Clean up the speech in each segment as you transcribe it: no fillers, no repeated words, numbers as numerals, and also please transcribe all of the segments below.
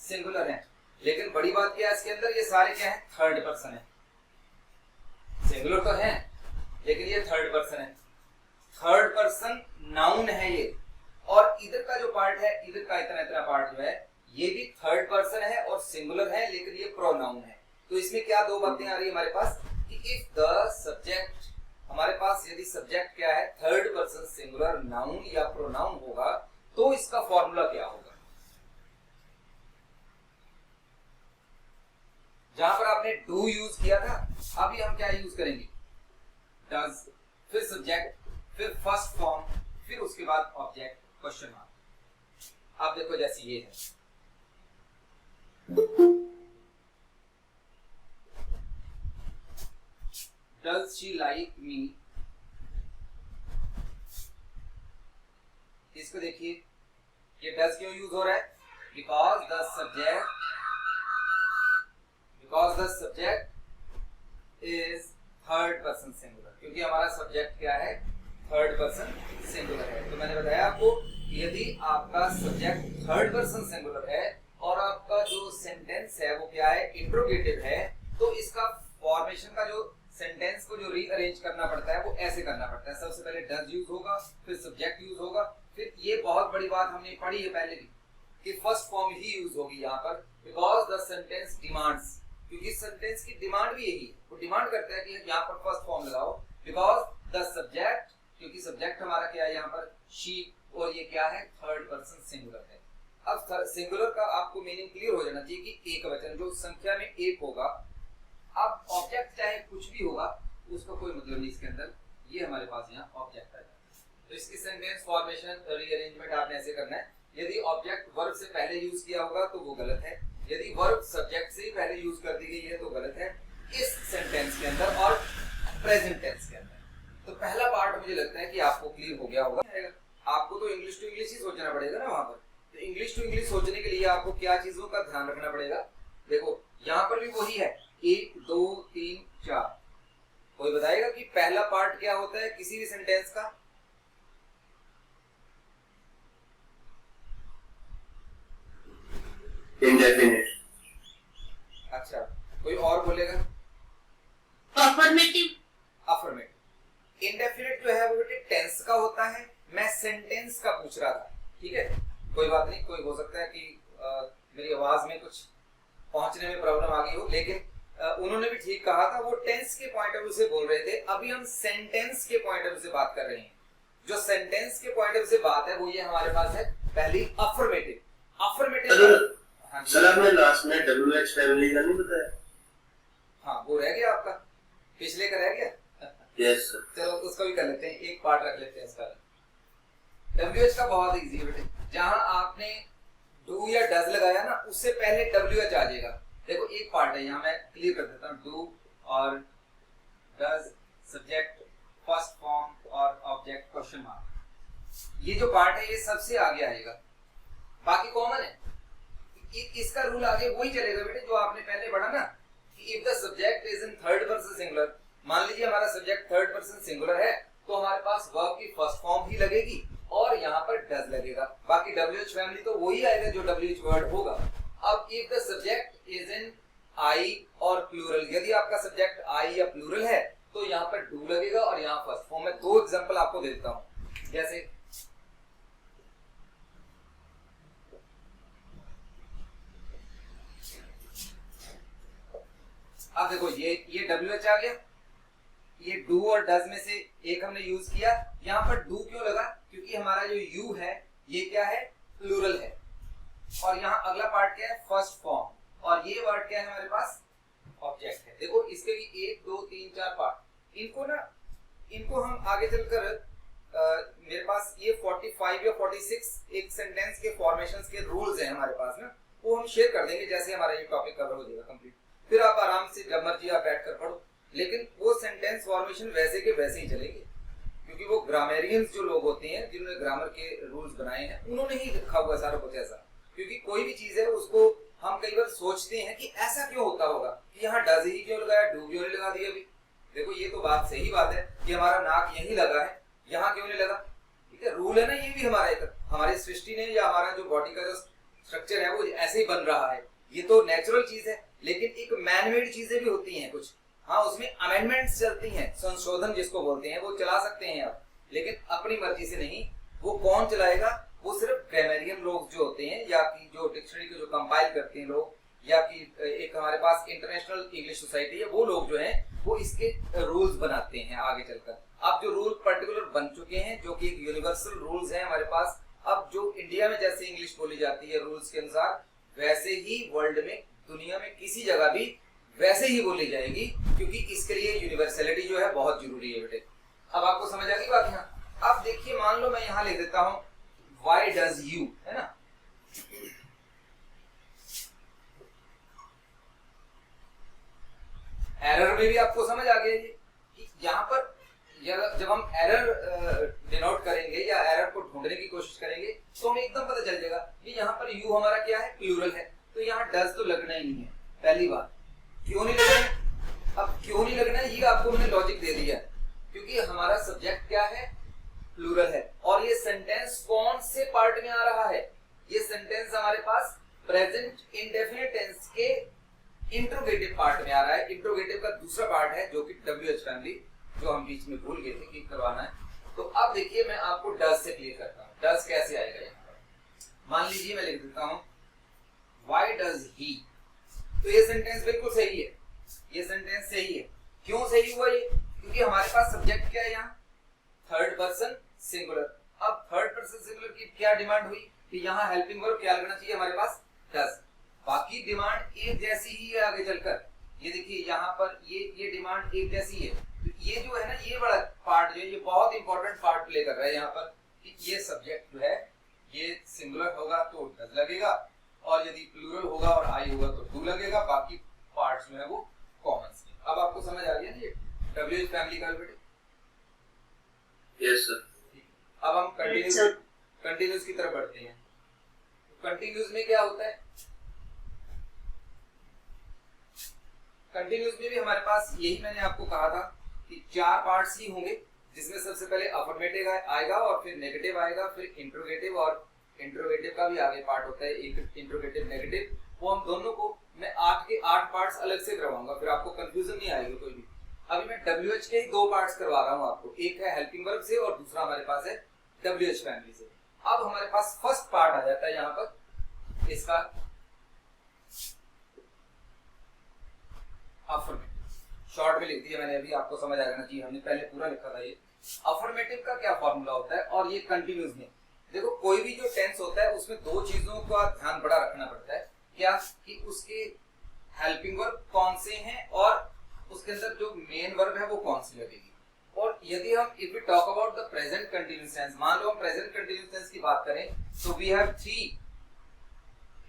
Singular है, लेकिन बड़ी बात क्या है इसके अंदर, ये सारे क्या है, थर्ड पर्सन है। सिंगुलर तो है लेकिन ये थर्ड पर्सन है, थर्ड पर्सन नाउन है ये। और इधर का जो पार्ट है, इधर का इतना इतना पार्ट जो है, ये भी थर्ड पर्सन है और सिंगुलर है, लेकिन ये प्रोनाउन है। तो इसमें क्या दो बातें आ रही है हमारे पास कि इफ द सब्जेक्ट, हमारे पास यदि सब्जेक्ट क्या है, थर्ड पर्सन सिंगुलर नाउन या प्रोनाउन होगा, तो इसका फॉर्मूला क्या होगा। जहां पर आपने डू यूज किया था, अभी हम क्या यूज करेंगे, डज, फिर सब्जेक्ट, फिर फर्स्ट फॉर्म, फिर उसके बाद ऑब्जेक्ट क्वेश्चन मार्क। आप देखो जैसे ये है, डज शी लाइक मी, इसको देखिए, ये डज क्यों यूज हो रहा है, because the subject is third person singular, क्योंकि हमारा सब्जेक्ट क्या है, थर्ड पर्सन सिंगुलर है। तो मैंने बताया आपको, यदि आपका सब्जेक्ट थर्ड पर्सन सिंगुलर है और आपका जो सेंटेंस है वो क्या है, इंट्रोगेटिव है, तो इसका फॉर्मेशन का जो सेंटेंस को जो रीअरेंज करना पड़ता है वो ऐसे करना पड़ता है। सबसे पहले डज यूज होगा, फिर सब्जेक्ट यूज होगा, फिर ये बहुत बड़ी बात हमने पढ़ी है पहले भी कि फर्स्ट फॉर्म ही यूज होगी यहाँ पर, बिकॉज द सेंटेंस डिमांड्स, क्योंकि सेंटेंस की डिमांड भी यही है, वो डिमांड करता है कि यहाँ पर फर्स्ट फॉर्म लगाओ, बिकॉज द सब्जेक्ट, क्योंकि सब्जेक्ट हमारा क्या है यहाँ पर, शी, और ये क्या है, थर्ड पर्सन सिंगुलर है। अब सिंगुलर का आपको मीनिंग क्लियर हो जाना चाहिए कि एक वचन जो संख्या में एक होगा। अब ऑब्जेक्ट चाहे कुछ भी होगा, उसका कोई मतलब नहीं इसके अंदर, ये हमारे पास यहाँ ऑब्जेक्ट आ जाता है। तो इसकी सेंटेंस फॉर्मेशन रीअरेंजमेंट आपने ऐसे करना है, यदि ऑब्जेक्ट वर्ब से पहले यूज किया होगा तो वो गलत है, यदि वर्ब सब्जेक्ट से ही पहले यूज कर दी गई है तो गलत है इस सेंटेंस के अंदर और प्रेजेंट टेंस के अंदर। तो पहला पार्ट मुझे लगता है कि आपको क्लियर हो गया होगा। आपको तो इंग्लिश टू इंग्लिश ही सोचना पड़ेगा ना वहां पर, तो इंग्लिश टू इंग्लिश सोचने के लिए आपको क्या चीजों का ध्यान रखना पड़ेगा। देखो यहाँ पर भी वही है, 1 2 3 4। कोई बताएगा कि पहला पार्ट क्या होता है किसी भी सेंटेंस का? इंडेफिनिट। अच्छा, कोई और बोलेगा? अफर्मेटिव। अफर्मेटिव। इंडेफिनिट जो है वो बेटे टेंस का होता है, मैं सेंटेंस का पूछ रहा था, ठीक है, कोई बात नहीं। कोई हो सकता है कि मेरी आवाज में कुछ पहुंचने में प्रॉब्लम आ गई हो, लेकिन उन्होंने भी ठीक कहा था, वो टेंस के पॉइंट ऑफ व्यू से बोल रहे थे। अभी हम सेंटेंस के पॉइंट ऑफ व्यू से बात कर रहे हैं। जो सेंटेंस के पॉइंट ऑफ व्यू से बात है वो ये हमारे पास है पहली अफर्मेटिव। अफर्मेटिव सर आपने लास्ट में WH फैमिली का नहीं बताया? हाँ, वो रह गया आपका, पिछले का रह गया। Yes sir. चलो उसको भी कर लेते हैं, एक पार्ट रख लेते हैं इसका। WH का बहुत इजी है बेटे, जहां आपने डू या डज लगाया ना, उससे पहले WH आ जाएगा। देखो एक पार्ट है यहाँ, मैं क्लियर कर देता हूँ, डू और डज, सब्जेक्ट, फर्स्ट फॉर्म और ऑब्जेक्ट क्वेश्चन मार्क, ये जो पार्ट है ये सबसे आगे आएगा, बाकी कॉमन है। इसका रूल आगे वही चलेगा बेटे जो आपने पहले पढ़ा ना, कि if the subject is in third person singular, मान लीजिए हमारा सब्जेक्ट थर्ड पर्सन सिंगुलर है, तो हमारे पास वर्ब की फर्स्ट फॉर्म ही लगेगी और यहाँ पर डज लगेगा, बाकी WH फैमिली तो वही आएगा जो WH वर्ड होगा। अब if the subject is in I और प्लूरल, यदि आपका सब्जेक्ट आई या प्लूरल है तो यहाँ पर डू लगेगा और यहाँ फर्स्ट फॉर्म। मैं दो एग्जांपल आपको दे देता हूँ, जैसे अब देखो ये WH आ गया, ये डू और डज में से एक हमने यूज किया। यहाँ पर डू क्यों लगा? क्योंकि हमारा जो यू है ये क्या है, प्लूरल है, और यहाँ अगला पार्ट क्या है, फर्स्ट फॉर्म, और ये वर्ड क्या है हमारे पास, ऑब्जेक्ट है। देखो इसके भी 1 2 3 4 पार्ट, इनको हम आगे चलकर मेरे पास ये 45 या 46 एक सेंटेंस के फॉर्मेशंस के रूल्स हैं हमारे पास ना, वो हम शेयर कर देंगे जैसे हमारा ये टॉपिक कवर हो जाएगा कंप्लीट। फिर आप आराम से जब मर्जी आप बैठ कर पढ़ो, लेकिन वो सेंटेंस फॉर्मेशन वैसे के वैसे ही चलेंगे, क्योंकि वो ग्रामेरियंस जो लोग होते हैं जिन्होंने ग्रामर के रूल्स बनाए हैं उन्होंने ही लिखा हुआ सारा कुछ ऐसा। क्योंकि कोई भी चीज है उसको हम कई बार सोचते हैं कि ऐसा क्यों होता होगा, कि यहाँ डज ही क्यों लगाया, डू क्यों नहीं लगा दिया। अभी देखो ये तो बात सही बात है कि हमारा नाक यहीं लगा है, यहाँ क्यों नहीं लगा, ठीक है, रूल है ना, ये भी हमारा एक हमारी सृष्टि ने या हमारा जो बॉडी का जो स्ट्रक्चर है वो ऐसे ही बन रहा है, ये तो नेचुरल चीज है। लेकिन एक मैनमेड चीजें भी होती हैं कुछ, हाँ उसमें अमेंडमेंट्स चलती हैं, संशोधन जिसको बोलते हैं, वो चला सकते हैं आप, लेकिन अपनी मर्जी से नहीं। वो कौन चलाएगा? वो सिर्फ ग्रामरियन लोग जो होते हैं, या कि जो डिक्शनरी को जो कंपाइल करते हैं लोग, या कि एक हमारे पास इंटरनेशनल इंग्लिश सोसाइटी है, वो लोग जो हैं वो इसके रूल्स बनाते हैं आगे चलकर। अब जो रूल पर्टिकुलर बन चुके हैं, जो कि यूनिवर्सल रूल्स हैं हमारे पास, अब जो इंडिया में जैसे इंग्लिश बोली जाती है रूल्स के अनुसार, वैसे ही वर्ल्ड में, दुनिया में किसी जगह भी वैसे ही बोली जाएगी, क्योंकि इसके लिए यूनिवर्सलिटी जो है बहुत जरूरी है बेटे। अब आपको समझ आ गई बात यहाँ? अब देखिए, मान लो मैं यहाँ लिख देता हूँ why does you, है ना, एरर में भी आपको समझ आ गया ये कि यहाँ पर जब हम एरर डिनोट करेंगे या एरर को ढूंढने की कोशिश करेंगे तो हमें एकदम पता चल जाएगा कि यहाँ पर यू हमारा क्या है, प्लूरल है, तो यहाँ डज तो लगना ही नहीं है। पहली बात, क्यों नहीं लगना है? अब क्यों नहीं लगना है ये आपको मैंने लॉजिक दे दिया, क्योंकि हमारा सब्जेक्ट क्या है, प्लूरल है, और ये सेंटेंस कौन से पार्ट में आ रहा है? ये सेंटेंस हमारे पास प्रेजेंट इंडेफिनिट टेंस के इंट्रोगेटिव पार्ट में आ रहा है। इंट्रोगेटिव का दूसरा पार्ट है जो कि WH फैमिली, जो हम बीच में भूल गए थे कि करवाना है। तो अब देखिए मैं आपको डज से क्लियर करता हूँ, डज कैसे आएगा यहाँ पर। मान लीजिए मैं लिख देता हूँ व्हाई डज ही, तो ये सेंटेंस बिल्कुल सही है, ये सेंटेंस सही है। क्यों सही हुआ ये? क्योंकि हमारे पास सब्जेक्ट क्या है यहाँ, थर्ड पर्सन सिंगुलर। अब थर्ड पर्सन सिंगुलर की क्या डिमांड हुई कि यहाँ हेल्पिंग वर्ब क्या लगना चाहिए हमारे पास, डज। बाकी डिमांड एक जैसी ही है आगे चलकर। ये देखिए यहाँ पर ये डिमांड एक जैसी है। तो ये जो है ना, ये बड़ा पार्ट जो है, ये बहुत इंपॉर्टेंट पार्ट प्ले कर रहा है यहाँ पर, कि ये सब्जेक्ट जो है ये सिंगुलर होगा तो डज लगेगा, और यदि प्लूरल होगा और आई होगा तो डू लगेगा। बाकी पार्ट्स जो है वो कॉमन है। अब आपको समझ आ गया ना ये WH फैमिली का बेटे? Yes sir. अब हम कंटिन्यूस की तरफ बढ़ते हैं। कंटिन्यूस में क्या होता है? कंटिन्यूस में भी हमारे पास यही मैंने आपको कहा था कि 4 पार्ट्स ही होंगे, जिसमें सबसे पहले अफर्मेटिव आएगा, और फिर नेगेटिव आएगा, फिर इंट्रोगेटिव, और इंट्रोगेटिव का भी आगे पार्ट होता है एक इंट्रोगेटिव नेगेटिव। वो हम दोनों को मैं 8 के 8 पार्ट्स अलग से करवाऊंगा, फिर आपको कंफ्यूजन नहीं आएगी कोई भी। अभी मैं WH के ही 2 पार्ट्स करवा रहा हूँ आपको, एक है हेल्पिंग वर्ब से और दूसरा हमारे पास है WH फैमिली से। अब हमारे पास फर्स्ट पार्ट आ जाता है यहाँ पर इसका अफर्मेटिव। शॉर्ट में लिख दिया मैंने, अभी आपको समझ आ जाना चाहिए, हमने पहले पूरा लिखा था ये। अफर्मेटिव का क्या फॉर्मूला होता है, और ये कंटिन्यूस में देखो, कोई भी जो टेंस होता है उसमें 2 चीजों का ध्यान बड़ा रखना पड़ता है। क्या कि उसके हेल्पिंग वर्ब कौन से हैं, और उसके अंदर जो मेन वर्ब है वो कौन सी लगेगी। और यदि हम if we talk about the present continuous tense, मान लो हम प्रेजेंट कंटीन्यूअस टेंस की बात करें, तो we have 3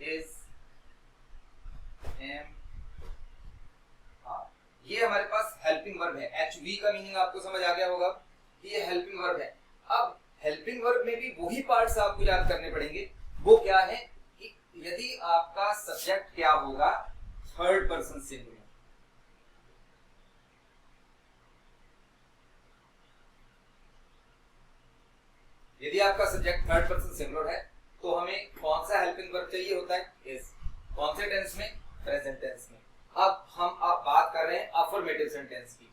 is, am, are. ये हमारे पास हेल्पिंग वर्ब है। HV का मीनिंग आपको समझ आ गया होगा कि ये हेल्पिंग वर्ब है। अब हेल्पिंग वर्ब में भी वही पार्ट्स आपको याद करने पड़ेंगे। वो क्या है कि यदि आपका सब्जेक्ट क्या होगा, थर्ड पर्सन सिंगुलर। यदि आपका सब्जेक्ट थर्ड पर्सन सिंगुलर है तो हमें कौन सा हेल्पिंग वर्ब चाहिए होता है, इज। कौन से टेंस में? प्रेजेंट टेंस में। अब हम बात कर रहे हैं अफर्मेटिव सेंटेंस की।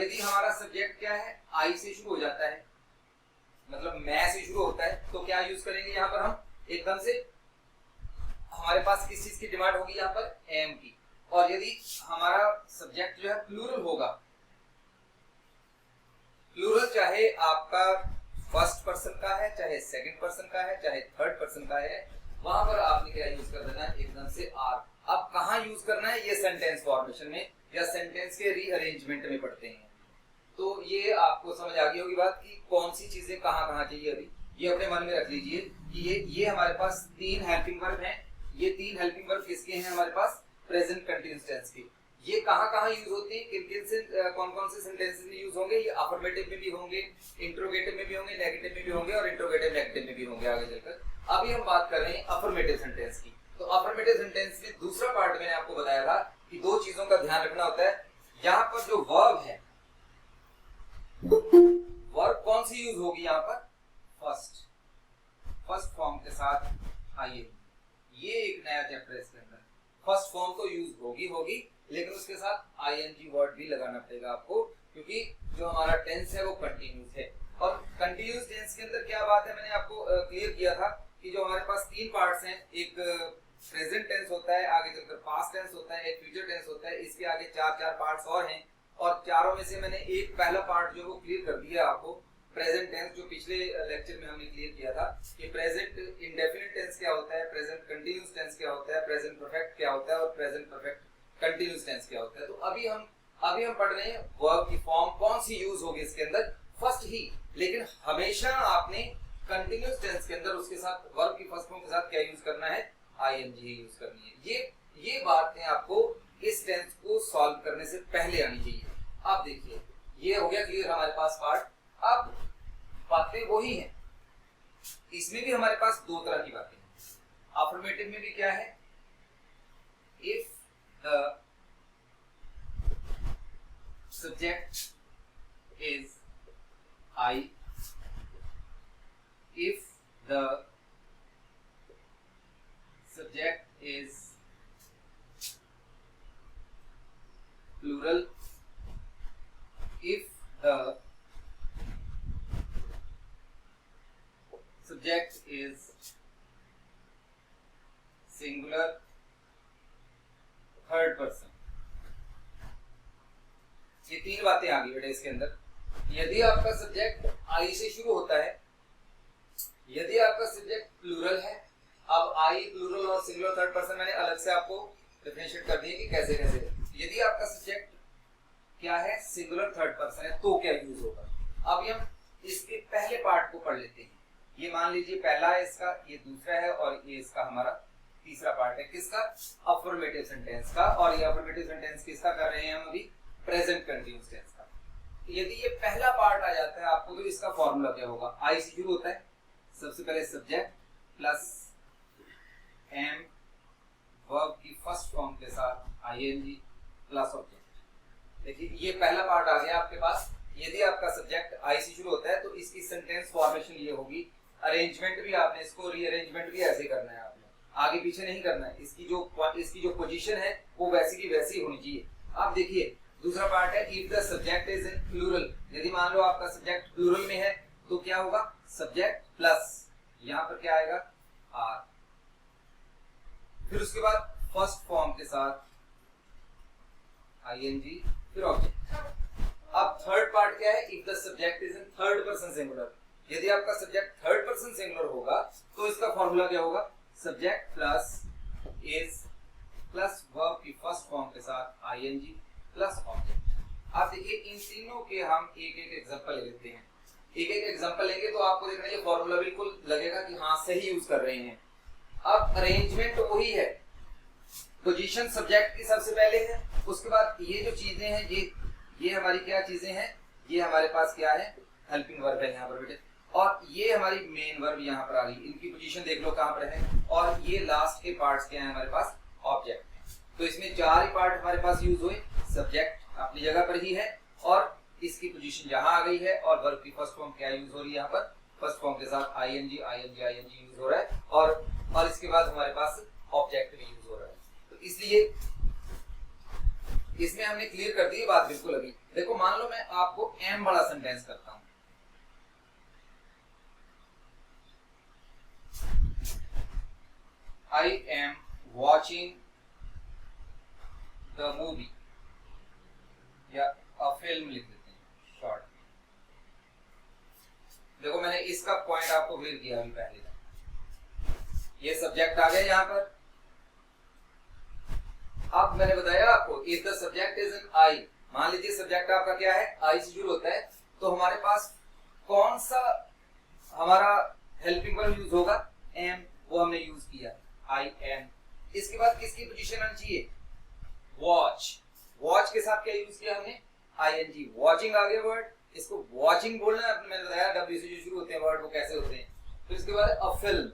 यदि हमारा सब्जेक्ट क्या है, आई से शुरू हो जाता है, मतलब मैं से शुरू होता है, तो क्या यूज करेंगे यहाँ पर हम? एकदम से हमारे पास किस चीज की डिमांड होगी यहाँ पर? एम की। और यदि हमारा सब्जेक्ट जो है प्लूरल होगा, प्लूरल चाहे आपका फर्स्ट पर्सन का है, चाहे सेकंड पर्सन का है, चाहे थर्ड पर्सन का है, वहां पर आपने क्या यूज कर देना है? एकदम से आर। अब कहाँ यूज करना है? ये सेंटेंस फॉर्मेशन में या सेंटेंस के रीअरेंजमेंट में पढ़ते हैं। तो ये आपको समझ आ गई होगी बात कि कौन सी चीजें कहाँ कहाँ चाहिए। अभी ये अपने मन में रख लीजिए कि ये हमारे पास 3 हेल्पिंग वर्ब हैं। ये 3 हेल्पिंग वर्ब किसके हैं हमारे पास? प्रेजेंट कंटीन्यूअस टेंस के। ये कहाँ यूज होती है, किन-किन से कौन-कौन से सेंटेंसेस में यूज होंगे? ये अफर्मेटिव में भी होंगे, इंट्रोगेटिव में भी होंगे, नेगेटिव में भी होंगे, और इंट्रोगेटिव नेगेटिव में भी होंगे आगे चलकर। अभी हम बात कर रहे हैं अफर्मेटिव सेंटेंस की। तो अफर्मेटिव सेंटेंस में दूसरा पार्ट मैंने आपको बताया था कि 2 चीजों का ध्यान रखना होता है। यहाँ पर जो वर्ब है, वर्ब कौन सी यूज होगी यहाँ पर? फर्स्ट फॉर्म के साथ आइए, ये एक नया चैप्टर है इसके अंदर। फर्स्ट फॉर्म तो यूज होगी लेकिन उसके साथ आईएनजी वर्ड भी लगाना पड़ेगा आपको, क्योंकि जो हमारा टेंस है वो कंटिन्यूस है। और कंटिन्यूस टेंस के अंदर क्या बात है, मैंने आपको क्लियर किया था कि जो हमारे पास तीन पार्ट्स हैं, एक प्रेजेंट टेंस होता है, आगे चलकर पास्ट टेंस होता है, एक फ्यूचर टेंस होता है, इसके आगे चार पार्ट्स और हैं। और चारों में से मैंने एक पहला पार्ट जो वो क्लियर कर दिया आपको, प्रेजेंट टेंस, जो पिछले लेक्चर में हमने क्लियर किया था कि प्रेजेंट इंडेफिनिट टेंस क्या होता है, प्रेजेंट कंटीन्यूअस टेंस क्या होता है, प्रेजेंट परफेक्ट क्या होता है और प्रेजेंट परफेक्ट कंटीन्यूअस टेंस क्या होता है। तो अभी हम पढ़ रहे हैं वर्ब की फॉर्म कौन सी यूज होगी इसके अंदर, फर्स्ट ही। लेकिन हमेशा आपने कंटीन्यूअस टेंस के अंदर उसके साथ वर्ब की फर्स्ट फॉर्म के साथ क्या यूज करना है, आईएनजी यूज करनी है। ये बातें आपको इस टेंस को सॉल्व करने से पहले आनी चाहिए। अब देखिए ये हो गया क्लियर हमारे पास पार्ट। अब बातें वही हैं, इसमें भी हमारे पास दो तरह की बातें हैं। अफर्मेटिव में भी क्या है, if the subject is I, if the subject is plural, if the subject is singular, third person। ये तीन बातें आ गई बेटा इसके अंदर। यदि आपका सब्जेक्ट आई से शुरू होता है, यदि आपका सब्जेक्ट प्लूरल है, अब आई प्लूरल और सिंगुलर थर्ड पर्सन मैंने अलग से आपको डिफरेंशिएट कर दिया कि कैसे कैसे। यदि आपका सब्जेक्ट क्या है, सिंगुलर थर्ड पर्सन है, तो क्या यूज होगा। अब हम इसके पहले पार्ट को पढ़ लेते हैं। ये मान लीजिए पहला है इसका, ये दूसरा है और ये इसका हमारा तीसरा पार्ट है। किसका, अफर्मेटिव सेंटेंस का। और ये अफर्मेटिव सेंटेंस किसका कर रहे हैं हम अभी, प्रेजेंट कंटीन्यूअस टेंस का। यदि ये पहला पार्ट आ जाता है आपको, तो इसका फॉर्मूला क्या होगा, आई से शुरू होता है, सबसे पहले सब्जेक्ट प्लस एम, वर्ब की फर्स्ट फॉर्म के साथ आईएनजी प्लस ऑब्जेक्ट। देखिए ये पहला पार्ट आ गया आपके पास। यदि आपका सब्जेक्ट आई से शुरू होता है तो इसकी सेंटेंस फॉर्मेशन ये होगी। अरेंजमेंट भी आपने इसको रीअरेंजमेंट भी ऐसे करना है, आपने आगे पीछे नहीं करना है। इसकी जो पोजीशन है वो वैसी की वैसी होनी चाहिए। अब देखिए दूसरा पार्ट है, if the subject is in plural. यदि मान लो आपका सब्जेक्ट प्लूरल में है तो क्या होगा, सब्जेक्ट प्लस यहां पर क्या आएगा, आर। फिर उसके बाद फर्स्ट फॉर्म के साथ आईएनजी फिर ऑब्जेक्ट। अब थर्ड पार्ट क्या है, if the subject is in third person singular. यदि आपका सब्जेक्ट थर्ड पर्सन सिंगुलर होगा तो इसका फॉर्मूला क्या होगा, subject plus is plus verb की फर्स्ट फॉर्म के साथ आईएनजी प्लस ऑब्जेक्ट। अब देखिए इन तीनों के हम एक एक एग्जांपल ले लेते हैं। एक एक एग्जांपल लेंगे तो आपको देखना ये फॉर्मूला बिल्कुल लगेगा कि हाँ सही यूज कर रहे हैं। अब अरेंजमेंट तो वही है, पोजीशन सब्जेक्ट की सबसे पहले है, उसके बाद ये जो चीजें हैं ये हमारी क्या चीजें हैं, ये हमारे पास क्या है, हेल्पिंग वर्ब है यहाँ पर बेटे, और ये हमारी मेन वर्ब यहाँ पर आ गई। इनकी पोजीशन देख लो कहाँ पर है, और ये लास्ट के पार्ट्स क्या है हमारे पास, ऑब्जेक्ट। तो इसमें चार ही पार्ट हमारे पास यूज हुए। सब्जेक्ट अपनी जगह पर ही है और इसकी पोजीशन यहाँ आ गई है, और वर्ब की फर्स्ट फॉर्म क्या यूज हो रही है यहाँ पर, फर्स्ट फॉर्म के साथ आईएनजी आईएनजी आईएनजी यूज हो रहा है, और इसके बाद हमारे पास ऑब्जेक्ट भी यूज हो रहा है। तो इसलिए इसमें हमने क्लियर कर दी बात बिल्कुल। अभी देखो मान लो मैं आपको एम बड़ा सेंटेंस करता हूं, I am watching the movie, या अ फिल्म लिख देते हैं शॉर्ट। देखो मैंने इसका पॉइंट आपको क्लियर किया अभी पहले। ये सब्जेक्ट आ गया यहाँ पर। अब मैंने बताया आपको if the subject is in I, मान लीजिए सब्जेक्ट आपका क्या है, आई से शुरू होता है, तो हमारे पास कौन सा हमारा हेल्पिंग वर्ब यूज होगा, एम, वो हमने यूज किया, आई एम। इसके बाद किसकी पोजीशन आनी चाहिए, वॉच। वॉच के साथ क्या यूज किया हमने, आईएनजी, वॉचिंग आ गया वर्ड, इसको वॉचिंग बोलना है। मैंने बताया डब्ल्यू से जो शुरू होते हैं वर्ड वो कैसे होते हैं। तो इसके बाद अ फिल्म।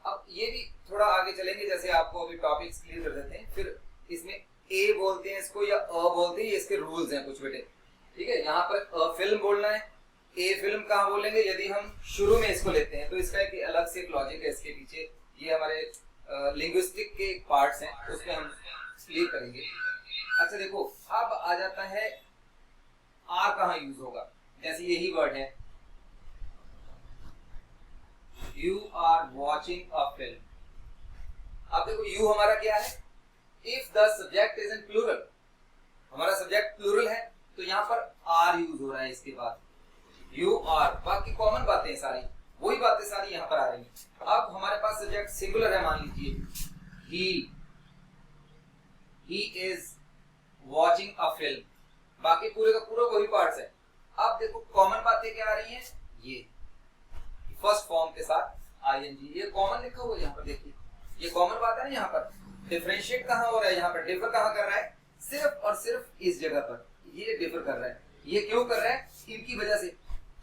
अब ये भी थोड़ा आगे चलेंगे, जैसे आपको अभी टॉपिक्स क्लियर कर देते हैं। फिर इसमें ए बोलते हैं इसको या अ बोलते हैं, इसके रूल्स हैं कुछ बेटे, ठीक है। यहाँ पर अ फिल्म बोलना है, ए फिल्म कहाँ बोलेंगे, यदि हम शुरू में इसको लेते हैं तो इसका एक अलग से एक लॉजिक है इसके पीछे। ये हमारे लिंग्विस्टिक के पार्ट्स हैं, उसमें हम क्लियर करेंगे। अच्छा देखो, अब आ जाता है आर कहाँ यूज होगा। जैसे यही वर्ड है, you are watching a film. अब देखो यू हमारा क्या है, if the subject is in plural, हमारा सब्जेक्ट प्लूरल है तो यहाँ पर आर यूज हो रहा है इसके बाद, यू आर। बाकी कॉमन बातें हैं सारी, वही बातें सारी यहाँ पर आ रही हैं। अब हमारे पास सब्जेक्ट सिंगुलर है, मान लीजिए he is watching a film, बाकी पूरे का पूरा वही पार्ट्स है। अब देखो कॉमन बातें क्या आ रही हैं, ये फर्स्ट फॉर्म के साथ आईएनजी, ये कॉमन लिखा हुआ है यहाँ पर, देखिए ये कॉमन बात है ना। यहाँ पर डिफरेंशिएट कहाँ हो रहा है, यहाँ पर डिफर कहाँ कर रहा है, सिर्फ और सिर्फ इस जगह पर ये डिफर कर रहा है। ये क्यों कर रहा है, इनकी वजह से,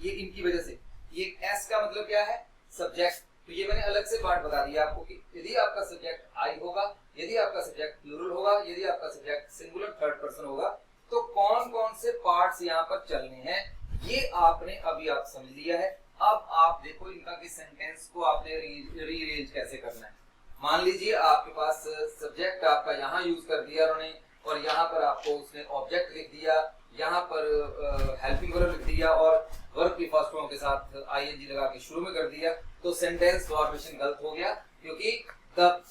ये इनकी वजह से। ये एस का मतलब क्या है, सब्जेक्ट। तो ये मैंने अलग से पार्ट बता दिया आपको कि यदि आपका सब्जेक्ट आई होगा, यदि आपका सब्जेक्ट प्लूरल होगा, यदि आपका सब्जेक्ट सिंगुलर थर्ड पर्सन होगा, तो कौन कौन से पार्ट्स यहाँ पर चलने हैं, ये आपने अभी आप समझ लिया है। अब आप देखो इनका कि सेंटेंस को आपने रीअरेंज कैसे करना है। मान लीजिए आपके पास सब्जेक्ट आपका यहाँ यूज कर दिया उन्होंने, और यहाँ पर आपको उसने ऑब्जेक्ट लिख दिया, यहाँ पर हेल्पिंग वर्ब लिख दिया और वर्ब की फर्स्ट फॉर्म के साथ आईएनजी लगा के शुरू में कर दिया, तो सेंटेंस फॉर्मेशन गलत हो गया, क्योंकि the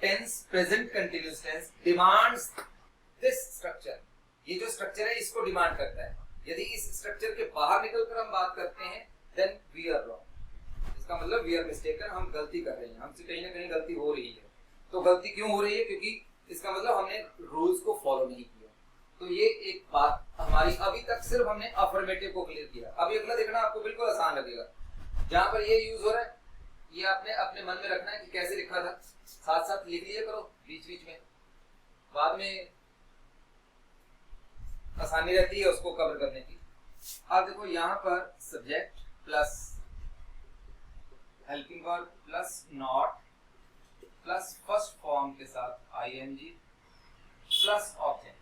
tense present continuous tense demands this structure. ये जो स्ट्रक्चर है इसको डिमांड करता है। यदि इस स्ट्रक्चर के बाहर निकलकर हम बात करते हैं, देन वी आर रॉन्ग। इसका मतलब वी आर मिस्टेकन, हम गलती कर रहे हैं, हमसे कहीं ना कहीं गलती हो रही है। तो गलती क्यों हो रही है, क्योंकि इसका मतलब हमने रूल्स को फॉलो नहीं किया। तो ये एक बात हमारी, अभी तक सिर्फ हमने अफर्मेटिव को क्लियर किया। अभी अगला देखना आपको बिल्कुल आसान लगेगा। जहां पर ये यूज हो रहा है, ये आपने अपने मन में रखना है कि कैसे लिखा था, साथ साथ लिख लिया करो बीच बीच में, बाद में आसानी रहती है उसको कवर करने की। अब देखो यहाँ पर subject plus helping verb plus not plus first form के साथ आईएनजी प्लस ऑब्जेक्ट।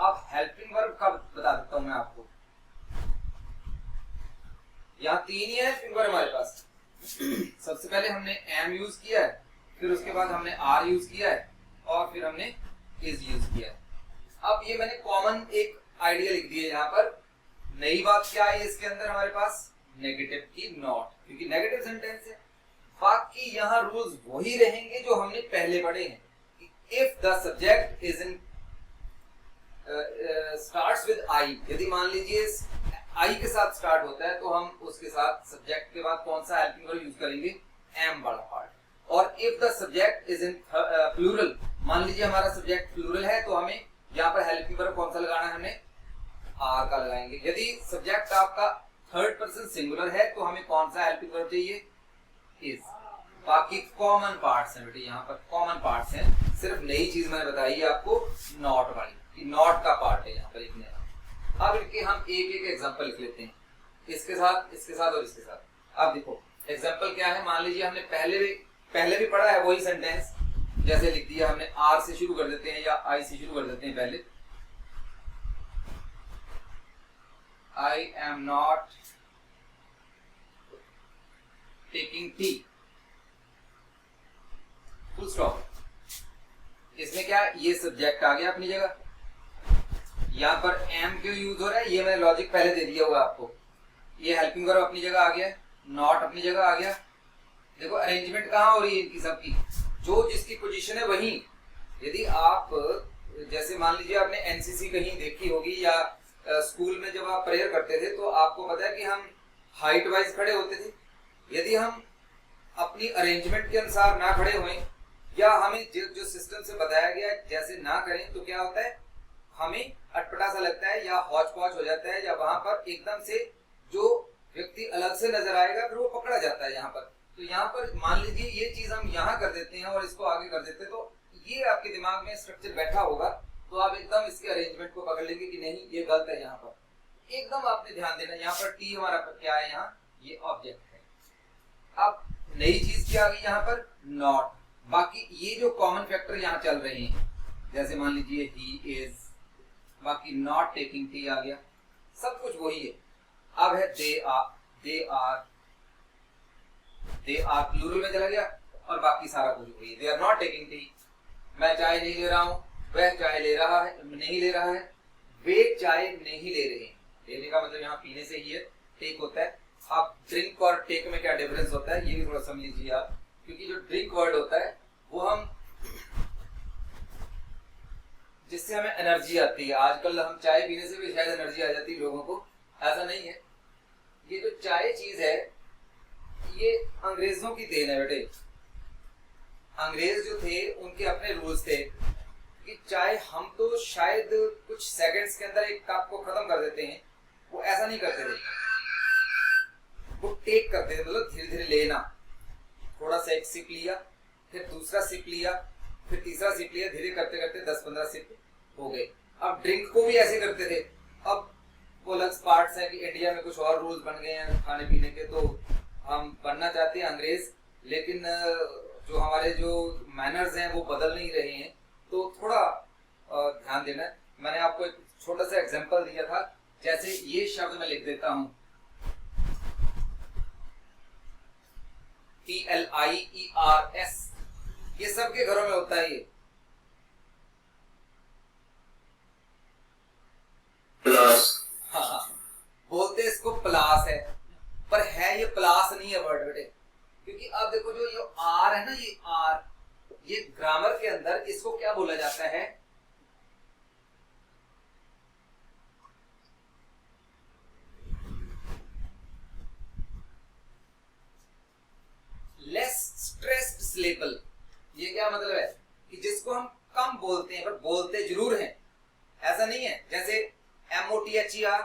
अब हेल्पिंग वर्ब का बता देता हूं मैं आपको। यहाँ तीन ही है हेल्पिंग वर्ब हमारे पास। सबसे पहले हमने एम यूज किया है, फिर उसके बाद हमने आर यूज किया है, और फिर हमने इज यूज किया है। अब ये मैंने कॉमन एक आइडिया लिख दिया यहाँ पर। नई बात क्या है इसके अंदर हमारे पास, नेगेटिव की नॉट, क्योंकि नेगेटिव सेंटेंस है। बाकी यहाँ रूल्स वही रहेंगे जो हमने पहले पढ़े हैं। If the subject is in starts with I, यदि मान लीजिए आई के साथ स्टार्ट होता है, तो हम उसके साथ सब्जेक्ट के बाद कौन सा हेल्पिंग वर्ब यूज करेंगे, एम वाला पार्ट। और if the subject is in plural, मान लीजिए हमारा सब्जेक्ट प्लूरल है, तो हमें यहाँ पर हेल्पिंग वर्ब कौन सा लगाना है, हमने आर का लगाएंगे। यदि सब्जेक्ट आपका थर्ड पर्सन सिंगुलर है, तो हमें कौन सा हेल्पिंग वर्ब चाहिए, इज। बाकी कॉमन पार्ट्स हैं बेटे, यहाँ पर कॉमन पार्ट्स हैं। सिर्फ नई चीज मैंने बताई है आपको, नॉट वाली, कि नॉट का पार्ट है यहाँ पर एक नया। अब इनके हम एक एक एग्जांपल लिख लेते हैं, इसके साथ, इसके साथ और इसके साथ। अब देखो एग्जांपल क्या है, मान लीजिए हमने पहले भी पढ़ा है वही सेंटेंस, जैसे लिख दिया हमने, आर से शुरू कर देते हैं या आई से शुरू कर देते हैं पहले। I am not taking T, full stop. इसमें क्या, ये सब्जेक्ट आ गया अपनी जगह। यहाँ पर एम क्यों यूज हो रहा है, ये मैंने लॉजिक पहले दे दिया हुआ आपको। ये हेल्पिंग वर्ब अपनी जगह आ गया, नॉट अपनी जगह आ गया। देखो अरेंजमेंट कहाँ हो रही है इनकी सबकी, जो जिसकी पोजीशन है वही। यदि आप जैसे मान लीजिए आपने एनसीसी कहीं देखी होगी, या स्कूल में जब आप प्रेयर करते थे, तो आपको पता है कि हम हाइट वाइज खड़े होते थे। यदि हम अपनी अरेंजमेंट के अनुसार ना खड़े हुए, या हमें जो सिस्टम से बताया गया जैसे ना करें, तो क्या होता है, हमें अटपटा सा लगता है, या हौच पौच हो जाता है, या वहां पर एकदम से जो व्यक्ति अलग से नजर आएगा फिर वो पकड़ा जाता है यहाँ पर। तो यहाँ पर मान लीजिए ये चीज हम यहाँ कर देते हैं और इसको आगे कर देते हैं, तो ये आपके दिमाग में स्ट्रक्चर बैठा होगा, तो आप एकदम इसके अरेंजमेंट को पकड़ लेंगे कि नहीं ये गलत है। यहाँ पर एकदम आपने ध्यान देना, यहाँ पर टी हमारा क्या है, यहाँ ये ऑब्जेक्ट है। अब नई चीज क्या आ गई यहाँ पर, नॉट। बाकी ये जो कॉमन फैक्टर यहाँ चल रहे हैं, जैसे मान लीजिए ही इज, बाकी नॉट टेकिंग टी आ गया, सब कुछ वही है। अब है दे आर प्लूरल में चला गया। और बाकी सारा कुछ वही। They are not taking tea, मैं चाय नहीं ले रहा हूँ, वह चाय ले रहा है नहीं ले रहा है, वे चाय नहीं ले रहे हैं। लेने का मतलब यहाँ पीने से ही है, टेक होता है। आप ड्रिंक और टेक में क्या डिफरेंस होता है ये भी थोड़ा समझ लीजिए आप, क्योंकि जो ड्रिंक वर्ड होता है वो हम जिससे हमें एनर्जी आती है, आजकल हम चाय पीने से भी शायद एनर्जी आ जाती है लोगों को, ऐसा नहीं है। ये जो चाय चीज है ये अंग्रेजों की देन है बेटे। अंग्रेज जो थे उनके अपने रूल्स थे कि चाय हम तो शायद कुछ सेकंड्स के अंदर एक कप को खत्म कर देते हैं, वो ऐसा नहीं करते थे, वो टेक करते थे, मतलब धीरे धीरे लेना, थोड़ा सा एक सिप लिया, फिर दूसरा सिप लिया, फिर तीसरा सिप लिया, धीरे करते करते 10-15 सिप हो गए। अब ड्रिंक को भी ऐसे करते थे। अब वो अलग पार्ट्स है कि इंडिया में कुछ और रूल्स बन गए हैं खाने पीने के, तो हम बनना चाहते हैं अंग्रेज, लेकिन जो हमारे जो मैनर्स हैं वो बदल नहीं रहे हैं, तो थोड़ा ध्यान देना है। मैंने आपको एक छोटा सा एग्जांपल दिया था, जैसे ये शब्द मैं लिख देता हूं PLIERS, ये सबके घरों में होता है। ये प्लस, हाँ, बोलते इसको प्लास है, पर है ये प्लास नहीं है वर्ड बेटे, क्योंकि अब देखो जो ये आर है ना, ये आर, ये ग्रामर के अंदर इसको क्या बोला जाता है, लेस स्ट्रेस्ड सिलेबल। ये क्या मतलब है कि जिसको हम कम बोलते हैं पर बोलते जरूर हैं, ऐसा नहीं है। जैसे MOTHER,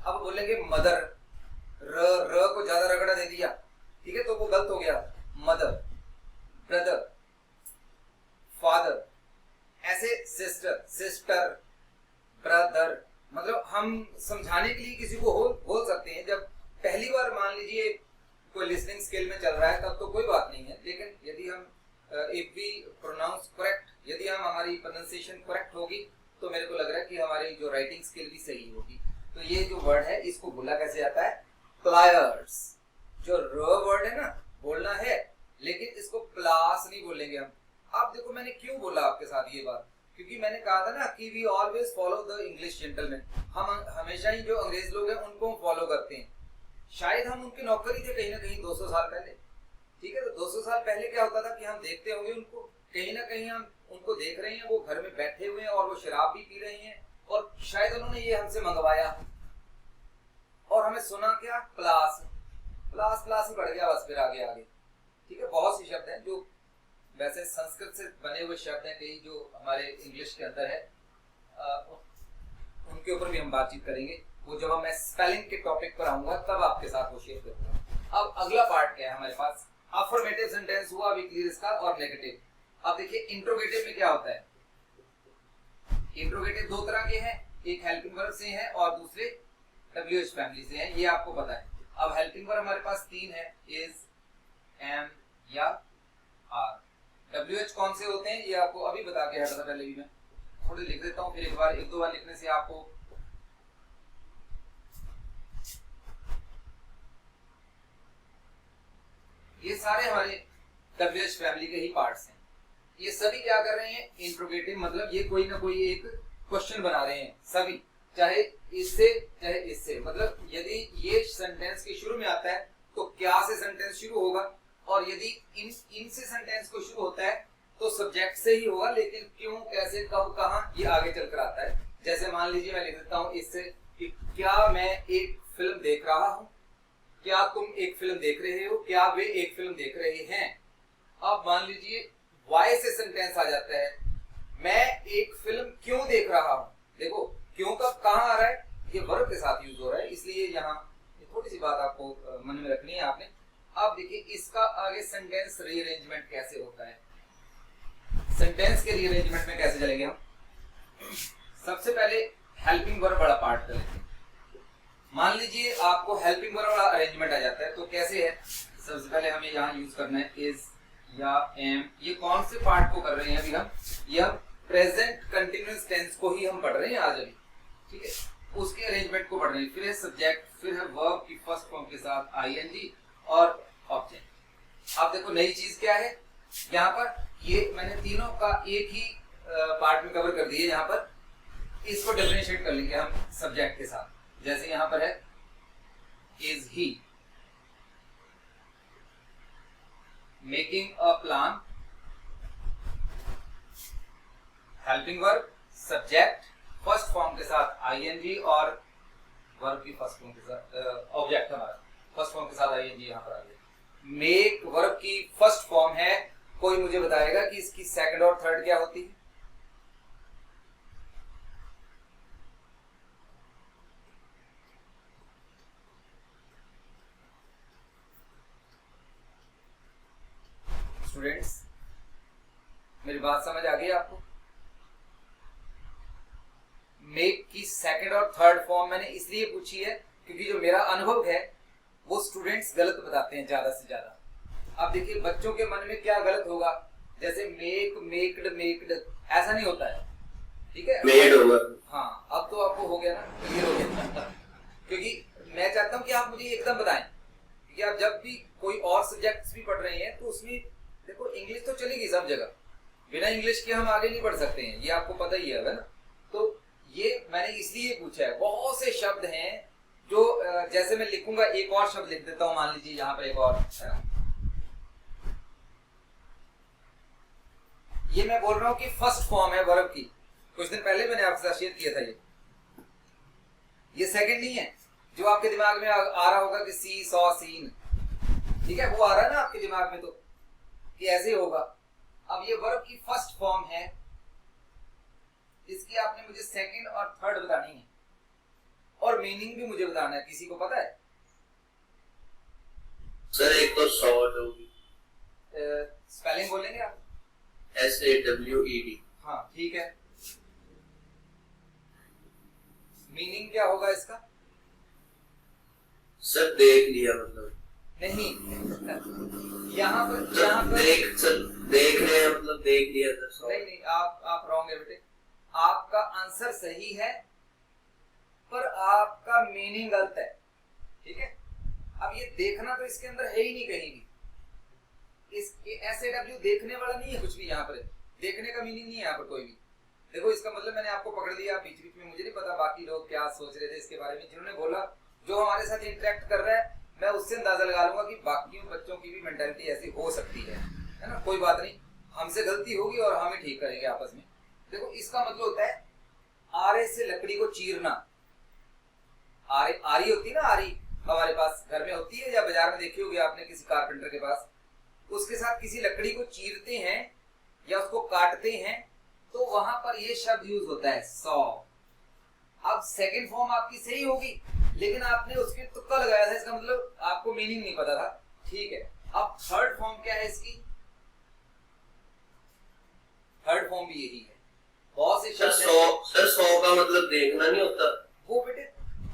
अब बोलेंगे मदर, र को ज्यादा रगड़ा दे दिया, ठीक है, तो वो गलत हो गया। मदर, ब्रदर, फादर, ऐसे सिस्टर, ब्रदर, मतलब हम समझाने के लिए किसी को बोल सकते हैं। जब पहली बार मान लीजिए कोई लिसनिंग स्किल में चल रहा है तब तो कोई बात नहीं है, लेकिन यदि हम इफ वी प्रोनाउंस करेक्ट, यदि हम हमारी प्रोनाउंसिएशन करेक्ट होगी, तो मेरे को लग रहा है कि हमारी जो राइटिंग स्किल भी सही होगी। तो ये जो वर्ड है इसको बोला कैसे जाता है, प्लायर्स। जो र वर्ड है ना, बोलना है, लेकिन इसको प्लास नहीं बोलेंगे हम। अब देखो मैंने क्यों बोला आपके साथ ये बात, क्योंकि मैंने कहा था ना कि we always follow the English gentleman. हम हमेशा ही जो अंग्रेज लोग हैं उनको हम फॉलो करते हैं। शायद हम उनके नौकर ही थे कहीं ना कहीं 200 साल पहले, ठीक है। तो 200 साल पहले क्या होता था कि हम देखते होंगे उनको, कहीं ना कहीं हम उनको देख रहे हैं, वो घर में बैठे हुए हैं और वो शराब भी पी रहे हैं, और शायद उन्होंने ये हमसे मंगवाया और हमें सुना क्या, प्लास ही बढ़ गया, बस फिर आगे, ठीक है। बहुत से शब्द हैं जो वैसे संस्कृत से बने हुए शब्द हैं कई, जो हमारे इंग्लिश के अंदर है, उनके ऊपर भी हम बातचीत करेंगे। वो जब मैं स्पेलिंग के टॉपिक पर आऊंगा तब आपके साथ वो शेयर करूंगा। अब अगला पार्ट क्या है हमारे पास, अफर्मेटिव सेंटेंस हुआ अभी क्लियर इसका, और नेगेटिव। अब देखिए इंट्रोगेटिव में क्या होता है। इंट्रोगेटिव दो तरह के हैं, एक हेल्पिंग वर्ब से है और दूसरे WH फैमिली से है, ये आपको पता है। अब हेल्पिंग वर्ब हमारे पास 3 है, इज, एम या आर। WH कौन से होते हैं ये आपको अभी बता के हटा था, पहले भी मैं थोड़े लिख देता हूँ, फिर एक दो बार लिखने से आपको ये सारे हमारे WH फैमिली के ही पार्ट्स हैं। ये सभी क्या कर रहे हैं, इंट्रोगेटिव, मतलब ये कोई ना कोई एक क्वेश्चन बना रहे हैं सभी, चाहे इससे चाहे इससे। मतलब यदि ये सेंटेंस के शुरू में आता है तो क्या से सेंटेंस शुरू होगा, और यदि इन से सेंटेंस को शुरू होता है तो सब्जेक्ट से ही होगा, लेकिन क्यों, कैसे, कब, कहां, ये आगे चलकर आता है। जैसे मान लीजिए मैं लिख देता हूं इससे कि क्या मैं एक फिल्म देख रहा हूं, क्या तुम एक फिल्म देख रहे हो, क्या वे एक फिल्म देख रहे हैं। अब मान लीजिए वाई से सेंटेंस आ जाता है, मैं एक फिल्म क्यों देख रहा हूं। देखो क्यों कब कहां आ रहा है, ये वर्ब के साथ यूज हो रहा है, इसलिए यहाँ थोड़ी सी बात आपको मन में रखनी है आपने। अब देखिए इसका आगे सेंटेंस रीअरेंजमेंट कैसे होता है। सेंटेंस के रीअरेंजमेंट में कैसे चलेंगे हम, सबसे पहले हेल्पिंग वर्ब बड़ा पार्ट कर लेते हैं। मान लीजिए आपको हेल्पिंग वर्ब वाला अरेंजमेंट आ जाता है, तो कैसे है, सबसे पहले हमें यहाँ यूज करना है इज या एम। ये कौन से पार्ट को कर रहे हैं अभी हम, ये हम प्रेजेंट कंटिन्यूअस टेंस को ही हम पढ़ रहे हैं आज अभी, ठीक है, उसके अरेंजमेंट को पढ़ रहे हैं। फिर है सब्जेक्ट, फिर है वर्ब की फर्स्ट फॉर्म के साथ ING और ऑब्जेक्ट। अब देखो नई चीज क्या है, यहाँ पर ये मैंने तीनों का एक ही पार्ट में कवर कर दिए। यहाँ पर इसको डिफरेंशिएट कर लेंगे हम सब्जेक्ट के साथ। जैसे यहाँ पर है is he making a plan, helping verb, subject first form के साथ आईएनजी और वर्ब की फर्स्ट फॉर्म के साथ ऑब्जेक्ट हमारा फर्स्ट फॉर्म के साथ आईएनजी यहाँ पर आ गया। मेक वर्ब की फर्स्ट फॉर्म है। कोई मुझे बताएगा कि इसकी सेकंड और थर्ड क्या होती है? स्टूडेंट्स, मेरी बात समझ आ गई आपको? मेक की सेकंड और थर्ड फॉर्म मैंने इसलिए पूछी है क्योंकि जो मेरा अनुभव है वो स्टूडेंट्स गलत बताते हैं ज्यादा से ज्यादा। अब देखिए बच्चों के मन में क्या गलत होगा, जैसे मेक, मेक्ड, मेक्ड ऐसा नहीं होता है, ठीक है? मेड होगा। हाँ, अब तो आपको हो गया ना, क्लियर हो गया। क्योंकि मैं चाहता हूँ कि आप मुझे एकदम बताएं कि आप जब भी कोई और सब्जेक्ट्स भी पढ़ रहे हैं तो उसमें देखो इंग्लिश तो चलेगी सब जगह, बिना इंग्लिश के हम आगे नहीं बढ़ सकते हैं, ये आपको पता ही है ना। तो ये मैंने इसलिए पूछा है। बहुत से शब्द हैं जो जैसे मैं लिखूंगा, एक और शब्द लिख देता हूं, मान लीजिए यहाँ पर एक और है ना? ये मैं बोल रहा हूं कि फर्स्ट फॉर्म है वर्ब की। कुछ दिन पहले मैंने आपके साथ शेयर किया था ये सेकंड नहीं है जो आपके दिमाग में आ रहा होगा कि सी, सॉ, सीन, ठीक है? वो आ रहा है ना आपके दिमाग में, तो कि ऐसे होगा। अब ये वर्ब की फर्स्ट फॉर्म है, इसकी आपने मुझे सेकंड और थर्ड बतानी है और मीनिंग भी मुझे बताना है। किसी को पता है? सर एक तो शॉर्ट होगी। स्पेलिंग बोलेंगे आप? SAWED। हाँ ठीक है। मीनिंग क्या होगा इसका? सर देख लिया मतलब नहीं, यहाँ पर देख रहे हैं मतलब देख लिया सर। नहीं, आप रॉन्ग है बेटे। आपका आंसर सही है पर आपका मीनिंग गलत है, ठीक है? अब ये देखना तो इसके अंदर है ही नहीं कहीं भी। इस SAW देखने वाला नहीं है कुछ भी, यहाँ पर देखने का मीनिंग नहीं है यहाँ पर कोई भी। देखो इसका मतलब मैंने आपको पकड़ लिया बीच बीच में, मुझे नहीं पता बाकी लोग क्या सोच रहे थे इसके बारे में। जिन्होंने बोला, जो हमारे साथ इंटरेक्ट कर रहा है, मैं उससे अंदाजा लगा लूंगा कि बाकी बच्चों की भी मेंटालिटी ऐसी हो सकती है ना? कोई बात नहीं, हमसे गलती होगी और हम ही ठीक करेंगे आपस में। देखो इसका मतलब होता है आरे से लकड़ी को चीरना। आरी होती है ना, आरी हमारे पास घर में होती है या बाजार में देखी होगी आपने किसी कारपेंटर के पास। उसके साथ किसी लकड़ी को चीरते हैं या उसको काटते हैं तो वहां पर ये शब्द यूज होता है सॉ। अब सेकंड फॉर्म आपकी सही होगी लेकिन आपने उसके तुक्का लगाया था, इसका मतलब आपको मीनिंग नहीं पता था, ठीक है? अब थर्ड फॉर्म क्या है इसकी? थर्ड फॉर्म भी यही है। बहुत से शब्द सर सौ का मतलब देखना नहीं होता वो बेटे।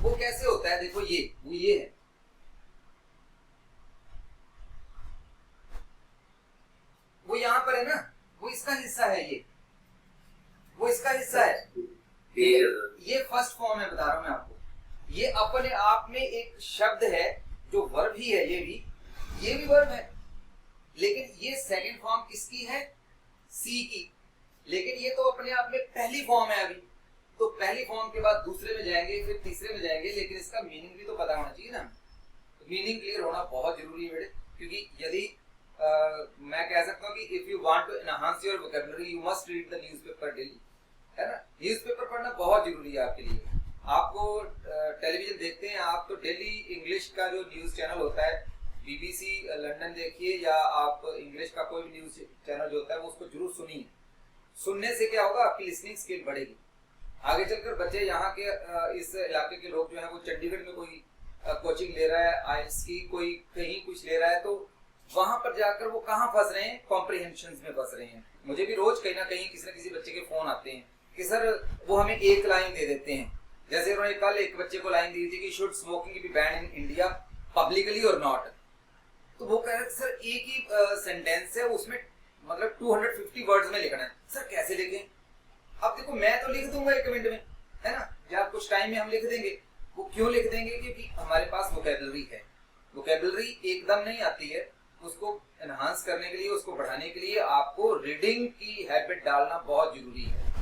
वो कैसे होता है? देखो ये है, वो यहाँ पर है ना, वो इसका हिस्सा है, वो इसका हिस्सा है। ये फर्स्ट फॉर्म है, बता रहा हूं मैं आपको। ये अपने आप में एक शब्द है जो वर्ब ही है, ये भी वर्ब है, लेकिन ये सेकंड फॉर्म किसकी है? सी की। लेकिन ये तो अपने आप में पहली फॉर्म है अभी, तो पहली फॉर्म के बाद दूसरे में जाएंगे, फिर तीसरे में जाएंगे, लेकिन इसका मीनिंग भी तो पता होना चाहिए ना। तो मीनिंग क्लियर होना बहुत जरूरी है बेटे, क्योंकि यदि मैं कह सकता हूँ कि if you want to enhance your vocabulary you must read the newspaper daily, है ना? न्यूज़पेपर पढ़ना बहुत जरूरी है आपके लिए। आपको टेलीविजन देखते हैं आप तो डेली इंग्लिश का जो न्यूज़ चैनल होता है, BBC लंदन देखिए या आप इंग्लिश का कोई भी न्यूज़ चैनल जो होता है वो उसको जरूर सुनिए। सुनने से क्या होगा? आपकी लिसनिंग स्किल बढ़ेगी। आगे चलकर बच्चे यहाँ के इस इलाके के लोग जो हैं वो चंडीगढ़ में कोई कोचिंग ले रहा है आइल्स की, कोई कहीं कुछ ले रहा है, तो वहां पर जाकर वो कहाँ फंस रहे हैं? कॉम्प्रिहेंशन में फंस रहे हैं। मुझे भी रोज कहीं ना कहीं किसी न किसी बच्चे के फोन आते हैं कि सर वो हमें एक लाइन दे देते हैं। जैसे उन्होंने कल एक बच्चे को लाइन दी थी कि should smoking B ban in India publicly और नॉट। तो वो कह रहे थे सर एक ही सेंटेंस है, उसमें मतलब 250 वर्ड्स में लिखना है। सर कैसे लिखें? अब देखो मैं तो लिख दूंगा 1 मिनट में, है ना, या कुछ टाइम में हम लिख देंगे। वो क्यों लिख देंगे? क्योंकि हमारे पास वोकैबुलरी है। वोकैबुलरी एकदम नहीं आती है, उसको एनहांस करने के लिए, उसको बढ़ाने के लिए आपको रीडिंग की हैबिट डालना बहुत जरूरी है।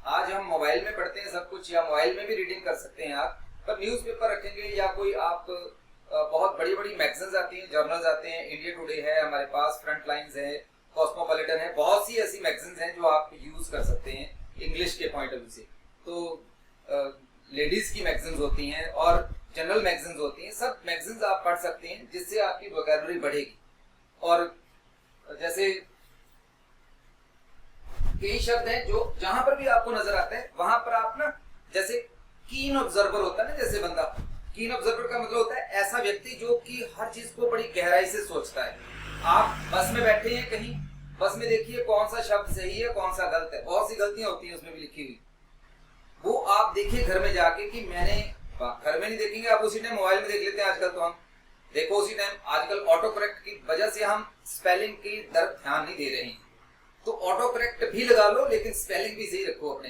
आज हम मोबाइल में पढ़ते हैं सब कुछ, या मोबाइल में भी रीडिंग कर सकते हैं आप, पर न्यूज़पेपर रखेंगे या कोई आप बहुत बड़ी बड़ी मैगजीन्स आती हैं, जर्नल्स आते हैं, इंडिया टुडे है हमारे पास, फ्रंट लाइन्स है, कॉस्मोपॉलिटन है, बहुत सी ऐसी मैगजीन्स हैं जो आप यूज कर सकते हैं इंग्लिश के पॉइंट ऑफ व्यू से। तो लेडीज की मैगजीन्स होती हैं और जनरल मैगजीन्स होती हैं, सब मैगजीन्स आप पढ़ सकते हैं जिससे आपकी वोकैबुलरी बढ़ेगी। और जैसे कई शब्द हैं जो जहां पर भी आपको नजर आते हैं वहां पर आप ना, जैसे कीन ऑब्जर्वर होता है ना, जैसे बंदा, कीन ऑब्जर्वर का मतलब होता है ऐसा व्यक्ति जो कि हर चीज को बड़ी गहराई से सोचता है। आप बस में बैठे हैं कहीं, बस में देखिए कौन सा शब्द सही है कौन सा गलत है, बहुत सी गलतियां होती हैं उसमें भी लिखी हुई, वो आप देखिए घर में जाके कि मैंने, घर में नहीं देखेंगे आप, उसी टाइम मोबाइल में देख लेते हैं आजकल, तो हम देखो उसी टाइम आजकल ऑटो करेक्ट की वजह से हम स्पेलिंग की तरफ ध्यान नहीं दे रहे हैं, तो ऑटो करेक्ट भी लगा लो लेकिन स्पेलिंग भी सही रखो अपने,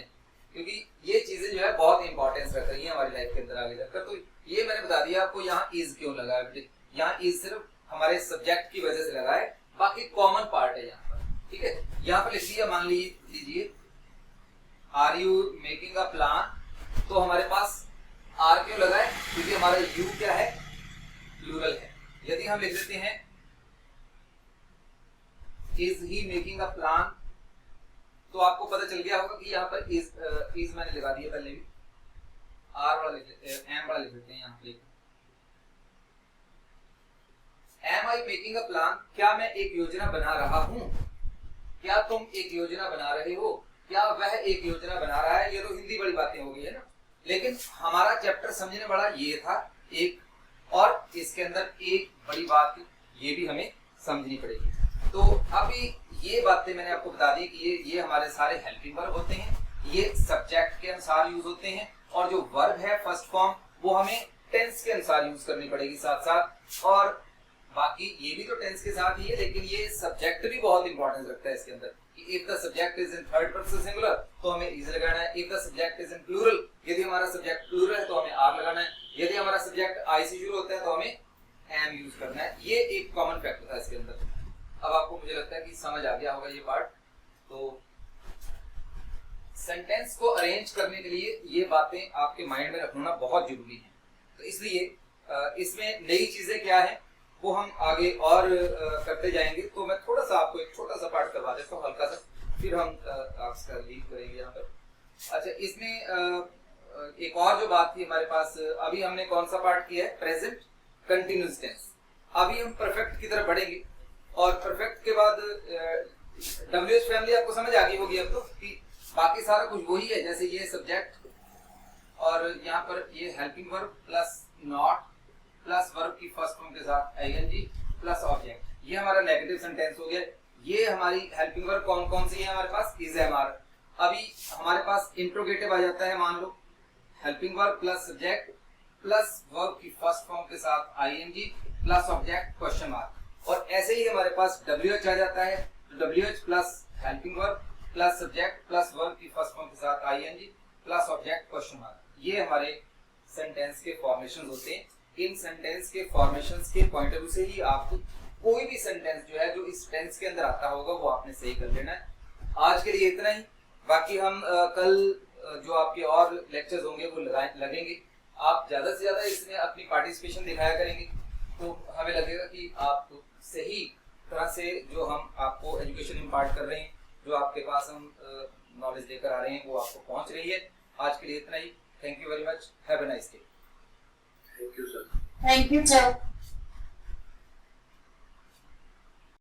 क्योंकि ये चीजें जो है बहुत इंपॉर्टेंस रख रही है हमारी लाइफ के अंदर आगे जाकर। तो ये मैंने बता दिया आपको यहाँ इज क्यों लगा है, यहाँ इज सिर्फ हमारे सब्जेक्ट की वजह से लगा है, बाकी कॉमन पार्ट है यहाँ पर, ठीक है। यहाँ पर लिख लिया, मान लीजिए are you making a plan, तो हमारे पास आर क्यों लगा है, क्योंकि हमारा यू क्या है, प्लूरल है। यदि हम लिख देते हैं is he making a plan, तो आपको पता चल गया होगा कि यहाँ पर इज मैंने लगा दिया पहले भी, आर वाला लिख लेते हैं, एम वाला लिख देते हैं यहाँ पे, am I making a plan, क्या मैं एक योजना बना रहा हूं, क्या तुम एक योजना बना रहे हो, क्या वह एक योजना बना रहा है। ये तो हिंदी बड़ी बातें हो गई है ना, लेकिन हमारा चैप्टर समझने वाला ये था एक, और इसके अंदर एक बड़ी बात ये भी हमें समझनी पड़ेगी। तो अभी ये बातें मैंने आपको बता दी कि ये हमारे सारे हेल्पिंग वर्ब होते हैं, ये सब्जेक्ट के अनुसार यूज होते हैं, और जो वर्ब है फर्स्ट फॉर्म वो हमें टेंस के अनुसार यूज करनी पड़ेगी साथ साथ, और बाकी ये भी तो टेंस के साथ ही है, लेकिन ये सब्जेक्ट भी बहुत इंपॉर्टेंस रखता है इसके अंदर। If the subject is in third person singular तो हमें इज लगाना है, if the subject is in plural, यदि हमारा सब्जेक्ट प्लूरल है तो हमें आर लगाना है, यदि हमारा सब्जेक्ट आई से शुरू होता है तो हमें एम यूज करना है। ये एक कॉमन फैक्ट था इसके अंदर। अब आपको मुझे लगता है कि समझ आ गया होगा ये पार्ट। तो सेंटेंस को अरेंज करने के लिए ये बातें आपके माइंड में रखना बहुत जरूरी है। तो इसलिए इसमें नई चीजें क्या है वो हम आगे और करते जाएंगे। तो मैं थोड़ा सा आपको एक छोटा सा पार्ट करवा देता हूँ हल्का सा, फिर हम आपका लीव करेंगे यहाँ पर। अच्छा, इसमें एक और जो बात थी हमारे पास, अभी हमने कौन सा पार्ट किया है, प्रेजेंट कंटिन्यूअस टेंस। अभी हम परफेक्ट की तरफ बढ़ेंगे, और परफेक्ट के बाद WH फैमिली आपको समझ आ गई होगी अब तो, कि बाकी सारा कुछ वही है, जैसे ये सब्जेक्ट और यहाँ पर ये helping verb plus not plus verb की फर्स्ट फॉर्म के साथ ING प्लस ऑब्जेक्ट, ये हमारा नेगेटिव सेंटेंस हो गया। ये हमारी हेल्पिंग वर्ब कौन कौन सी है हमारे पास, इज है हमारा। अभी हमारे पास इंट्रोगेटिव आ जाता है, मान लो helping verb plus subject plus verb की फर्स्ट फॉर्म के साथ ING plus object question mark, और ऐसे ही हमारे पास WH आ जाता है, तो WH plus helping verb plus subject plus verb की फर्स्ट फॉर्म के साथ ING plus object question mark. ये हमारे सेंटेंस के फॉर्मेशंस होते हैं। इन सेंटेंस के फॉर्मेशंस के पॉइंट ऑफ व्यू से ही आपको कोई भी सेंटेंस जो है जो इस टेंस के अंदर आता होगा वो आपने सही कर लेना है। आज के लिए इतना ही, बाकी हम कल जो आपके और लेक्चर्स होंगे वो लगेंगे। आप ज्यादा से ज्यादा इसमें अपनी पार्टिसिपेशन दिखाया करेंगे, तो हमें लगेगा कि आप सही तरह से जो हम आपको एजुकेशन इम्पार्ट कर रहे हैं, जो आपके पास हम नॉलेज लेकर आ रहे हैं वो आपको पहुंच रही है। आज के लिए इतना ही। Thank you very much, have a nice day. Thank you sir. Thank you, sir.